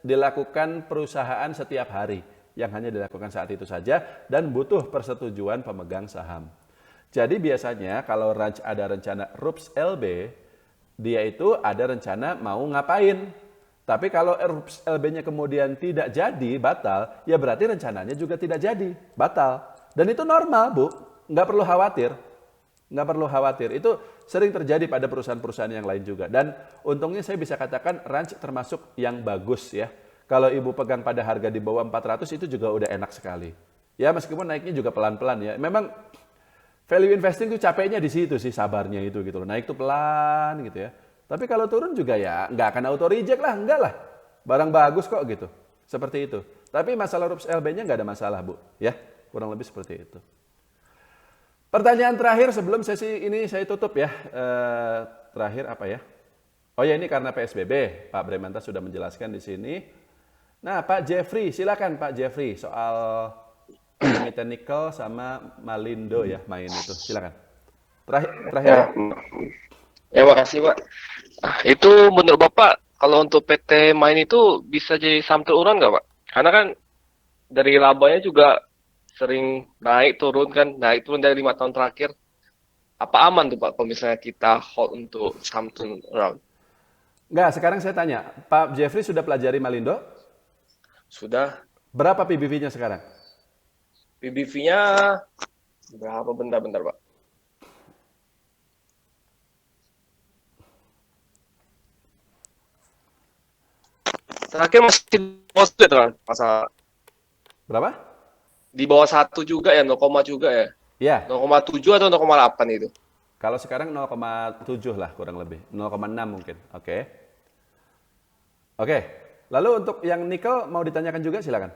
dilakukan perusahaan setiap hari, yang hanya dilakukan saat itu saja dan butuh persetujuan pemegang saham. Jadi biasanya kalau ada rencana RUPS LB, dia itu ada rencana mau ngapain. Tapi kalau RUPS LB-nya kemudian tidak jadi, batal, ya berarti rencananya juga tidak jadi, batal. Dan itu normal, Bu. Nggak perlu khawatir. Nggak perlu khawatir. Itu sering terjadi pada perusahaan-perusahaan yang lain juga. Dan untungnya saya bisa katakan ranch termasuk yang bagus ya. Kalau Ibu pegang pada harga di bawah 400 itu juga udah enak sekali. Ya meskipun naiknya juga pelan-pelan ya. Memang value investing itu capeknya di situ sih, sabarnya itu gitu loh. Naik tuh pelan gitu ya. Tapi kalau turun juga ya nggak akan auto reject lah, enggak lah. Barang bagus kok gitu. Seperti itu. Tapi masalah RUPS LB-nya nggak ada masalah, Bu. Ya, kurang lebih seperti itu. Pertanyaan terakhir sebelum sesi ini saya tutup ya. Terakhir apa ya? Oh ya, ini karena PSBB. Pak Bremanta sudah menjelaskan di sini. Nah, Pak Jeffrey, silakan Pak Jeffrey soal emiten nikel sama Malindo ya main itu. Silakan. Terakhir. Ya, makasih Pak. Itu menurut Bapak, kalau untuk PT Main itu bisa jadi saham teruran nggak Pak? Karena kan dari labanya juga sering naik turun kan, naik turun dari 5 tahun terakhir. Apa aman tuh Pak kalau misalnya kita hold untuk saham turnaround? Enggak, sekarang saya tanya, Pak Jeffrey sudah pelajari Malindo? Sudah. Berapa PBV-nya sekarang? PBV-nya berapa? Bentar Pak. Terakhir masih di bawah satu ya teman, masalah. Berapa? Di bawah 1 juga ya, 0, juga ya. Ya. 0,7 atau 0,8 itu? Kalau sekarang 0,7 lah kurang lebih, 0,6 mungkin. Oke. Oke. Lalu untuk yang nikel mau ditanyakan juga silakan.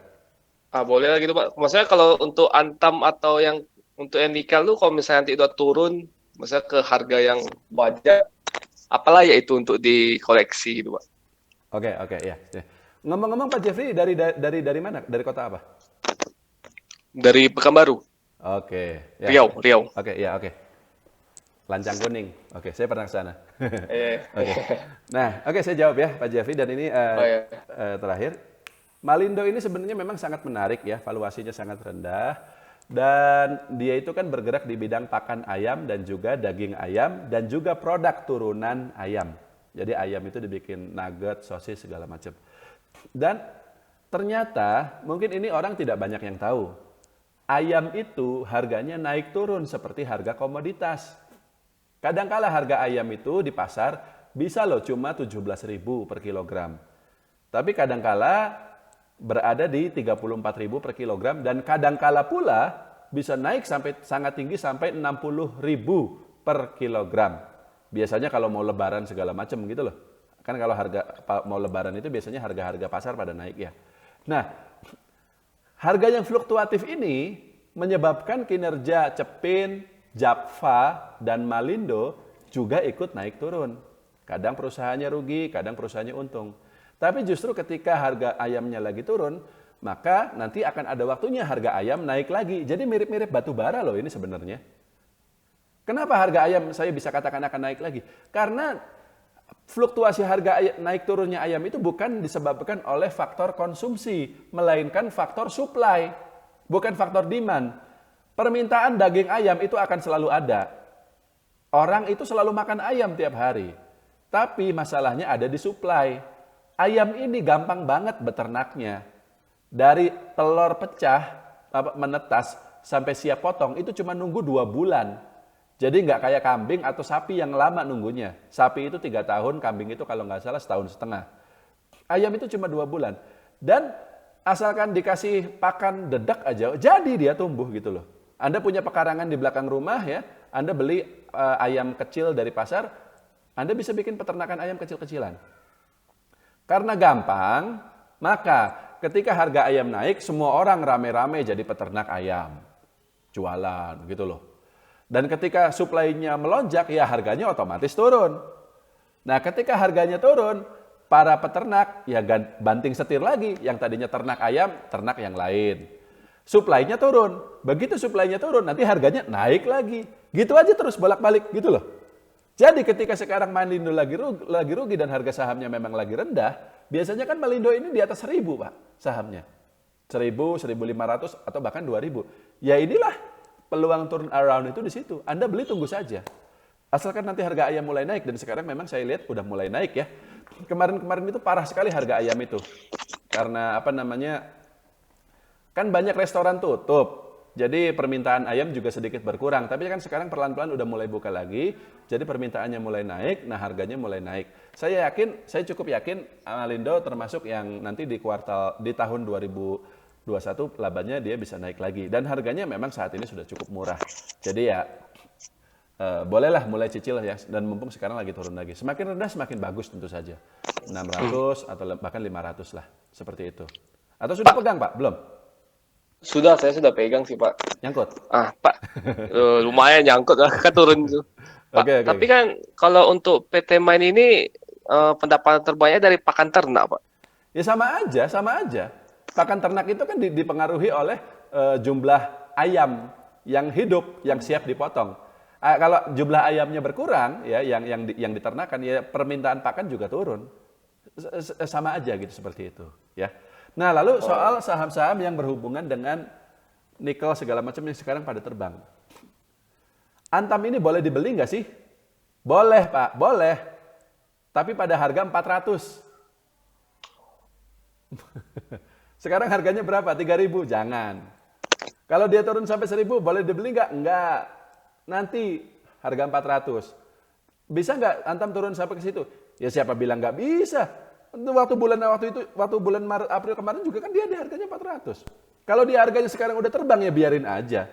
Boleh lah gitu Pak. Maksudnya kalau untuk Antam atau yang untuk yang nikel tuh kalau misalnya nanti udah turun, maksudnya ke harga yang wajar, apalah ya itu untuk dikoleksi gitu Pak. Oke, ya. Ngomong-ngomong Pak Jeffrey dari mana? Dari kota apa? Dari Pekanbaru. Oke. Ya. Riau. Oke. Lancang Kuning. Oke, saya pernah ke sana. Oke. Nah, saya jawab ya Pak Jeffrey dan ini terakhir. Malindo ini sebenarnya memang sangat menarik ya, valuasinya sangat rendah. Dan dia itu kan bergerak di bidang pakan ayam dan juga daging ayam dan juga produk turunan ayam. Jadi ayam itu dibikin nugget, sosis, segala macam. Dan ternyata mungkin ini orang tidak banyak yang tahu. Ayam itu harganya naik turun seperti harga komoditas. Kadangkala harga ayam itu di pasar bisa loh cuma 17.000 per kilogram. Tapi kadangkala berada di 34.000 per kilogram dan kadangkala pula bisa naik sampai sangat tinggi sampai 60.000 per kilogram. Biasanya kalau mau lebaran segala macam gitu loh. Kan kalau mau lebaran itu biasanya harga-harga pasar pada naik ya. Nah, harga yang fluktuatif ini menyebabkan kinerja Cepin, Japfa, dan Malindo juga ikut naik turun. Kadang perusahaannya rugi, kadang perusahaannya untung. Tapi justru ketika harga ayamnya lagi turun, maka nanti akan ada waktunya harga ayam naik lagi. Jadi mirip-mirip batu bara loh ini sebenarnya. Kenapa harga ayam saya bisa katakan akan naik lagi? Karena fluktuasi harga naik turunnya ayam itu bukan disebabkan oleh faktor konsumsi, melainkan faktor supply, bukan faktor demand. Permintaan daging ayam itu akan selalu ada. Orang itu selalu makan ayam tiap hari. Tapi masalahnya ada di supply. Ayam ini gampang banget beternaknya. Dari telur pecah, menetas, sampai siap potong itu cuma nunggu 2 bulan. Jadi nggak kayak kambing atau sapi yang lama nunggunya. Sapi itu 3 tahun, kambing itu kalau nggak salah 1,5 tahun. Ayam itu cuma 2 bulan. Dan asalkan dikasih pakan dedak aja, jadi dia tumbuh gitu loh. Anda punya pekarangan di belakang rumah ya, Anda beli ayam kecil dari pasar, Anda bisa bikin peternakan ayam kecil-kecilan. Karena gampang, maka ketika harga ayam naik, semua orang rame-rame jadi peternak ayam. Jualan gitu loh. Dan ketika suplainya melonjak, ya harganya otomatis turun. Nah ketika harganya turun, para peternak ya banting setir lagi. Yang tadinya ternak ayam, ternak yang lain. Suplainya turun. Begitu suplainya turun, nanti harganya naik lagi. Gitu aja terus bolak-balik gitu loh. Jadi ketika sekarang Malindo lagi rugi dan harga sahamnya memang lagi rendah, Biasanya kan Malindo ini di atas 1.000 Pak sahamnya. 1.000, 1.500 atau bahkan 2.000. Ya inilah peluang turn around itu di situ. Anda beli tunggu saja. Asalkan nanti harga ayam mulai naik, dan sekarang memang saya lihat udah mulai naik ya. Kemarin-kemarin itu parah sekali harga ayam itu. Karena apa namanya, kan banyak restoran tutup. Jadi permintaan ayam juga sedikit berkurang. Tapi kan sekarang perlahan-lahan udah mulai buka lagi. Jadi permintaannya mulai naik, nah harganya mulai naik. Saya cukup yakin Malindo termasuk yang nanti di tahun 2021 labanya dia bisa naik lagi. Dan harganya memang saat ini sudah cukup murah. Jadi ya bolehlah mulai cicil ya. Dan mumpung sekarang lagi turun lagi. Semakin rendah semakin bagus tentu saja. 600 atau bahkan 500 lah. Seperti itu. Atau sudah pegang Pak? Belum? Sudah, saya sudah pegang sih Pak. Nyangkut? Pak, lumayan nyangkut lah, kan turun tuh. Pak, Oke. tapi kan kalau untuk PT Mine ini pendapatan terbanyak dari pakan ternak, Pak. Ya sama aja. Pakan ternak itu kan dipengaruhi oleh jumlah ayam yang hidup, yang siap dipotong. Kalau jumlah ayamnya berkurang, ya yang diternakan, ya permintaan pakan juga turun. Sama aja gitu seperti itu, ya. Nah, lalu soal saham-saham yang berhubungan dengan nikel segala macam yang sekarang pada terbang. Antam ini boleh dibeli nggak sih? Boleh, Pak, boleh. Tapi pada harga 400. Sekarang harganya berapa? 3.000? Jangan. Kalau dia turun sampai 1.000, boleh dibeli nggak? Nggak. Nanti harga 400. Bisa nggak Antam turun sampai ke situ? Ya siapa bilang nggak bisa? Waktu bulan Maret April kemarin juga kan dia di harganya 400. Kalau di harganya sekarang udah terbang ya biarin aja.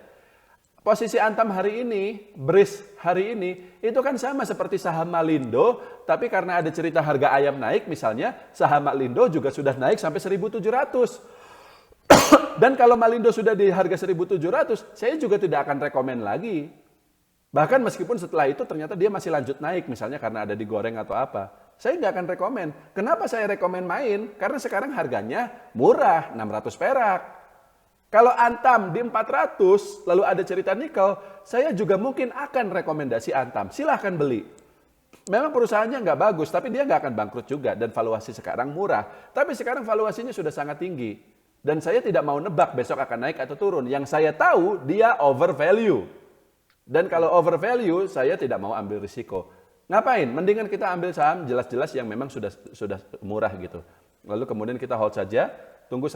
Posisi Antam hari ini, BRIS hari ini, itu kan sama seperti saham Malindo, tapi karena ada cerita harga ayam naik misalnya, saham Malindo juga sudah naik sampai 1.700. Dan kalau Malindo sudah di harga 1.700, saya juga tidak akan rekomen lagi. Bahkan meskipun setelah itu ternyata dia masih lanjut naik, misalnya karena ada digoreng atau apa. Saya nggak akan rekomen. Kenapa saya rekomen main? Karena sekarang harganya murah, 600 perak. Kalau Antam di 400, lalu ada cerita nikel, saya juga mungkin akan rekomendasi Antam. Silahkan beli. Memang perusahaannya nggak bagus, tapi dia nggak akan bangkrut juga. Dan valuasi sekarang murah. Tapi sekarang valuasinya sudah sangat tinggi. Dan saya tidak mau nebak besok akan naik atau turun. Yang saya tahu, dia overvalue. Dan kalau overvalue, saya tidak mau ambil risiko. Ngapain? Mendingan kita ambil saham jelas-jelas yang memang sudah murah gitu. Lalu kemudian kita hold saja, tunggu